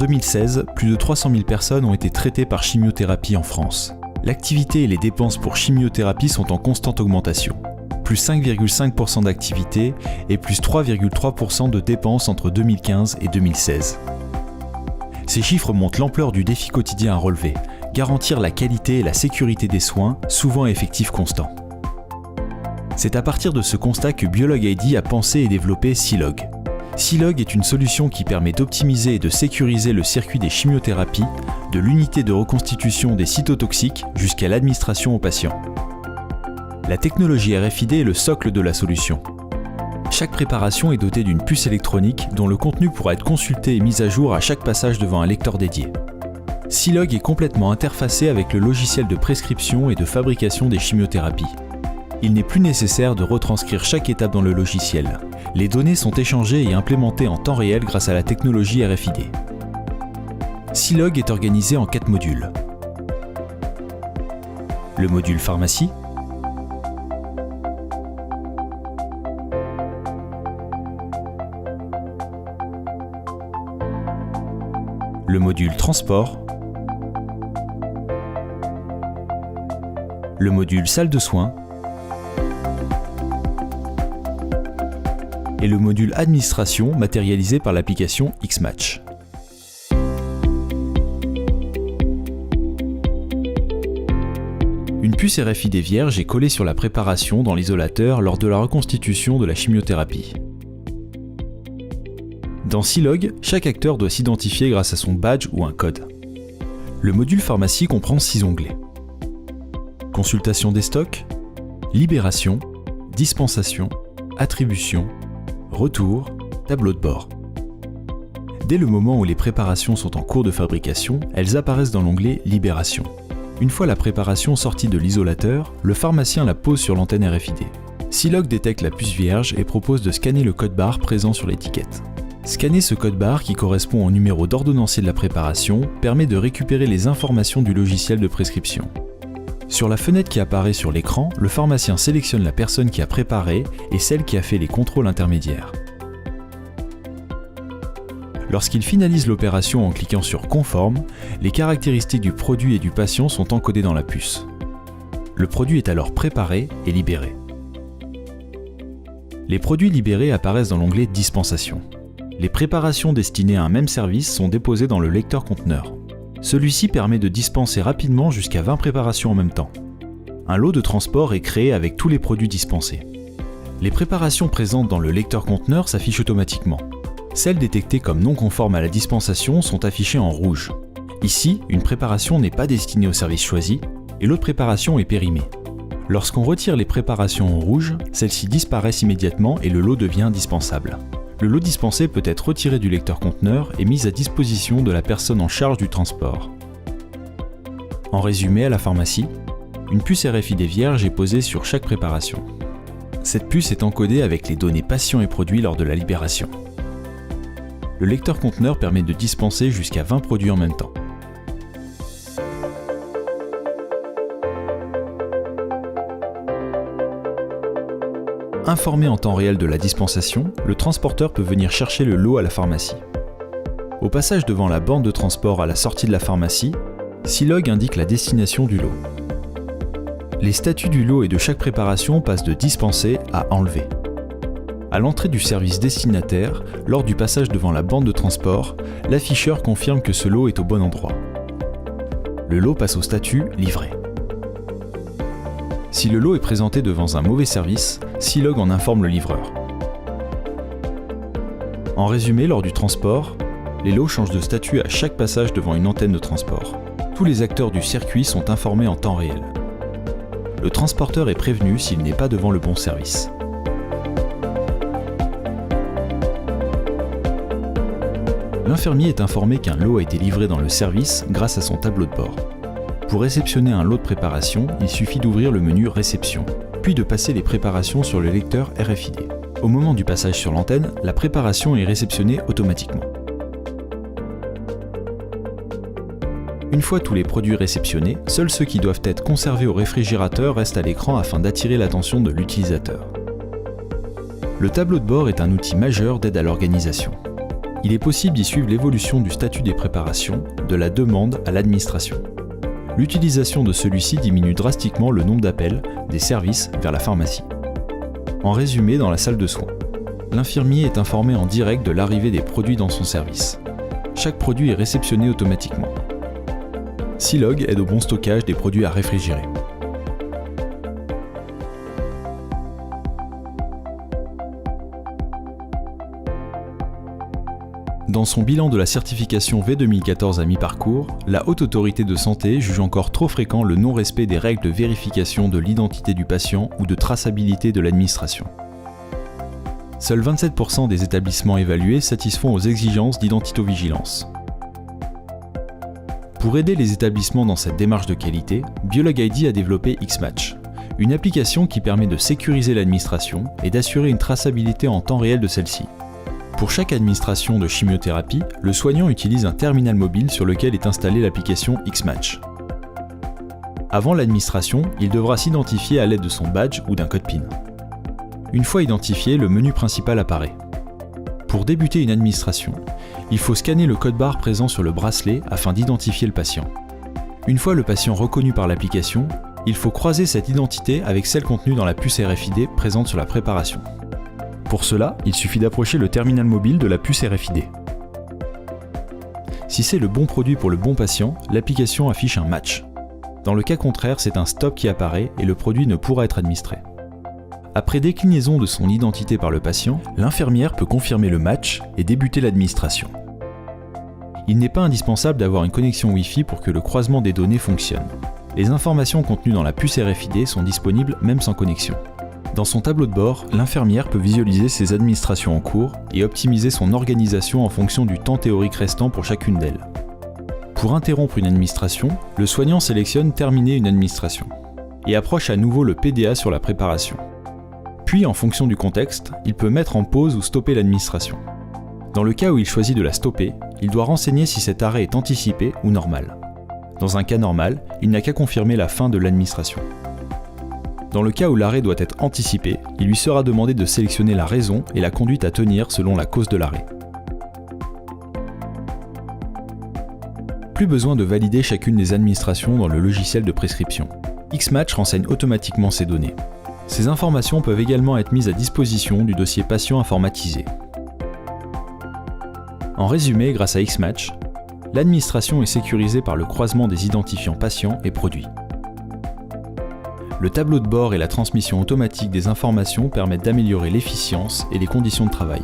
2016, plus de 300 000 personnes ont été traitées par chimiothérapie en France. L'activité et les dépenses pour chimiothérapie sont en constante augmentation. Plus 5,5% d'activité et plus 3,3% de dépenses entre 2015 et 2016. Ces chiffres montrent l'ampleur du défi quotidien à relever, garantir la qualité et la sécurité des soins, souvent à effectifs constants. C'est à partir de ce constat que Biolog ID a pensé et développé Silog. Silog est une solution qui permet d'optimiser et de sécuriser le circuit des chimiothérapies, de l'unité de reconstitution des cytotoxiques jusqu'à l'administration aux patients. La technologie RFID est le socle de la solution. Chaque préparation est dotée d'une puce électronique dont le contenu pourra être consulté et mis à jour à chaque passage devant un lecteur dédié. Silog est complètement interfacé avec le logiciel de prescription et de fabrication des chimiothérapies. Il n'est plus nécessaire de retranscrire chaque étape dans le logiciel. Les données sont échangées et implémentées en temps réel grâce à la technologie RFID. Silog est organisé en 4 modules. Le module pharmacie, le module transport, le module salle de soins et le module administration matérialisé par l'application Xmatch. Une puce RFID vierge est collée sur la préparation dans l'isolateur lors de la reconstitution de la chimiothérapie. Dans Silog, chaque acteur doit s'identifier grâce à son badge ou un code. Le module pharmacie comprend 6 onglets. Consultation des stocks, libération, dispensation, attribution, retour, tableau de bord. Dès le moment où les préparations sont en cours de fabrication, elles apparaissent dans l'onglet Libération. Une fois la préparation sortie de l'isolateur, le pharmacien la pose sur l'antenne RFID. Silog détecte la puce vierge et propose de scanner le code barre présent sur l'étiquette. Scanner ce code barre, qui correspond au numéro d'ordonnancier de la préparation, permet de récupérer les informations du logiciel de prescription. Sur la fenêtre qui apparaît sur l'écran, le pharmacien sélectionne la personne qui a préparé et celle qui a fait les contrôles intermédiaires. Lorsqu'il finalise l'opération en cliquant sur « Conforme », les caractéristiques du produit et du patient sont encodées dans la puce. Le produit est alors préparé et libéré. Les produits libérés apparaissent dans l'onglet « Dispensation ». Les préparations destinées à un même service sont déposées dans le lecteur conteneur. Celui-ci permet de dispenser rapidement jusqu'à 20 préparations en même temps. Un lot de transport est créé avec tous les produits dispensés. Les préparations présentes dans le lecteur conteneur s'affichent automatiquement. Celles détectées comme non conformes à la dispensation sont affichées en rouge. Ici, une préparation n'est pas destinée au service choisi et l'autre préparation est périmée. Lorsqu'on retire les préparations en rouge, celles-ci disparaissent immédiatement et le lot devient indispensable. Le lot dispensé peut être retiré du lecteur conteneur et mis à disposition de la personne en charge du transport. En résumé, à la pharmacie, une puce RFID vierge est posée sur chaque préparation. Cette puce est encodée avec les données patients et produits lors de la libération. Le lecteur conteneur permet de dispenser jusqu'à 20 produits en même temps. Informé en temps réel de la dispensation, le transporteur peut venir chercher le lot à la pharmacie. Au passage devant la borne de transport à la sortie de la pharmacie, Silog indique la destination du lot. Les statuts du lot et de chaque préparation passent de dispenser à enlever. À l'entrée du service destinataire, lors du passage devant la borne de transport, l'afficheur confirme que ce lot est au bon endroit. Le lot passe au statut livré. Si le lot est présenté devant un mauvais service, Silog en informe le livreur. En résumé, lors du transport, les lots changent de statut à chaque passage devant une antenne de transport. Tous les acteurs du circuit sont informés en temps réel. Le transporteur est prévenu s'il n'est pas devant le bon service. L'infirmier est informé qu'un lot a été livré dans le service grâce à son tableau de bord. Pour réceptionner un lot de préparation, il suffit d'ouvrir le menu Réception, puis de passer les préparations sur le lecteur RFID. Au moment du passage sur l'antenne, la préparation est réceptionnée automatiquement. Une fois tous les produits réceptionnés, seuls ceux qui doivent être conservés au réfrigérateur restent à l'écran afin d'attirer l'attention de l'utilisateur. Le tableau de bord est un outil majeur d'aide à l'organisation. Il est possible d'y suivre l'évolution du statut des préparations, de la demande à l'administration. L'utilisation de celui-ci diminue drastiquement le nombre d'appels des services vers la pharmacie. En résumé, dans la salle de soins, l'infirmier est informé en direct de l'arrivée des produits dans son service. Chaque produit est réceptionné automatiquement. C-Log aide au bon stockage des produits à réfrigérer. Dans son bilan de la certification V2014 à mi-parcours, la Haute Autorité de Santé juge encore trop fréquent le non-respect des règles de vérification de l'identité du patient ou de traçabilité de l'administration. Seuls 27% des établissements évalués satisfont aux exigences d'identitovigilance. Pour aider les établissements dans cette démarche de qualité, Biolog ID a développé Xmatch, une application qui permet de sécuriser l'administration et d'assurer une traçabilité en temps réel de celle-ci. Pour chaque administration de chimiothérapie, le soignant utilise un terminal mobile sur lequel est installée l'application Xmatch. Avant l'administration, il devra s'identifier à l'aide de son badge ou d'un code PIN. Une fois identifié, le menu principal apparaît. Pour débuter une administration, il faut scanner le code barre présent sur le bracelet afin d'identifier le patient. Une fois le patient reconnu par l'application, il faut croiser cette identité avec celle contenue dans la puce RFID présente sur la préparation. Pour cela, il suffit d'approcher le terminal mobile de la puce RFID. Si c'est le bon produit pour le bon patient, l'application affiche un match. Dans le cas contraire, c'est un stop qui apparaît et le produit ne pourra être administré. Après déclinaison de son identité par le patient, l'infirmière peut confirmer le match et débuter l'administration. Il n'est pas indispensable d'avoir une connexion Wi-Fi pour que le croisement des données fonctionne. Les informations contenues dans la puce RFID sont disponibles même sans connexion. Dans son tableau de bord, l'infirmière peut visualiser ses administrations en cours et optimiser son organisation en fonction du temps théorique restant pour chacune d'elles. Pour interrompre une administration, le soignant sélectionne « Terminer une administration » et approche à nouveau le PDA sur la préparation. Puis, en fonction du contexte, il peut mettre en pause ou stopper l'administration. Dans le cas où il choisit de la stopper, il doit renseigner si cet arrêt est anticipé ou normal. Dans un cas normal, il n'a qu'à confirmer la fin de l'administration. Dans le cas où l'arrêt doit être anticipé, il lui sera demandé de sélectionner la raison et la conduite à tenir selon la cause de l'arrêt. Plus besoin de valider chacune des administrations dans le logiciel de prescription. Xmatch renseigne automatiquement ces données. Ces informations peuvent également être mises à disposition du dossier patient informatisé. En résumé, grâce à Xmatch, l'administration est sécurisée par le croisement des identifiants patients et produits. Le tableau de bord et la transmission automatique des informations permettent d'améliorer l'efficience et les conditions de travail.